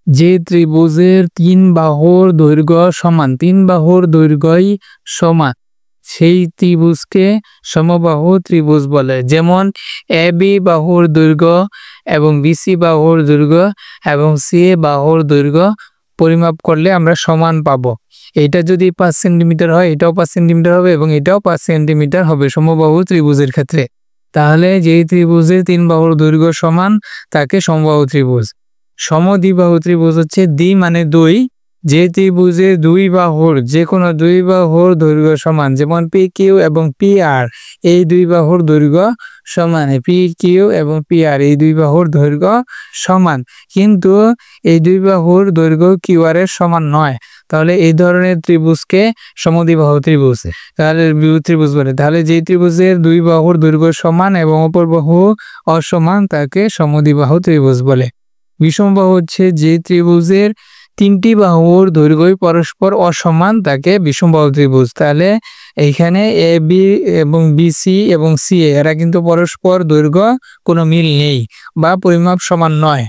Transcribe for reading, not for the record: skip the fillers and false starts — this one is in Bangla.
যে ত্রিভুজের তিন বাহুর দৈর্ঘ্য সমান, তিন বাহুর দৈর্ঘ্যই সমান, সেই ত্রিভুজকে সমবাহু ত্রিভুজ বলে। যেমন এ বি বাহুর দৈর্ঘ্য এবং বিসি বাহুর দৈর্ঘ্য এবং সি এ বাহুর দৈর্ঘ্য পরিমাপ করলে আমরা সমান পাবো। এটা যদি 5 সেন্টিমিটার হয়, এটাও 5 সেন্টিমিটার হবে এবং এটাও 5 সেন্টিমিটার হবে সমবাহু ত্রিভুজের ক্ষেত্রে। তাহলে যেই ত্রিভুজের তিন বাহুর দৈর্ঘ্য সমান তাকে সমবাহু ত্রিভুজ। সমদ্বিবাহু ত্রিভুজ হচ্ছে দ্বি মানে দুই, যে ত্রিভুজে দুই বাহুর যে কোনো দুই বাহুর দৈর্ঘ্য সমান, যেমন পি কিউ এবং পি আর, এই দুই বাহুর দৈর্ঘ্য সমান, পি কিউ এবং পি আর এই দুই বাহুর দৈর্ঘ্য সমান, কিন্তু এই দুই বাহুর দৈর্ঘ্য কিউ আর এর সমান নয়। তাহলে এই ধরনের ত্রিভুজকে সমদ্বিবাহু ত্রিভুজ তাহলে ত্রিভুজ বলে। তাহলে যে ত্রিভুজের দুই বাহুর দৈর্ঘ্য সমান এবং অপর বাহু অসমান তাকে সমদ্বিবাহু ত্রিভুজ বলে। বিষমবাহু হচ্ছে যে ত্রিভুজের তিনটি বাহুর দৈর্ঘ্যই পরস্পর অসমান তাকে বিষমবাহু ত্রিভুজ। তাহলে এইখানে এ বি এবং বিসি এবং সি এরা কিন্তু পরস্পর দৈর্ঘ্য কোনো মিল নেই বা পরিমাপ সমান নয়।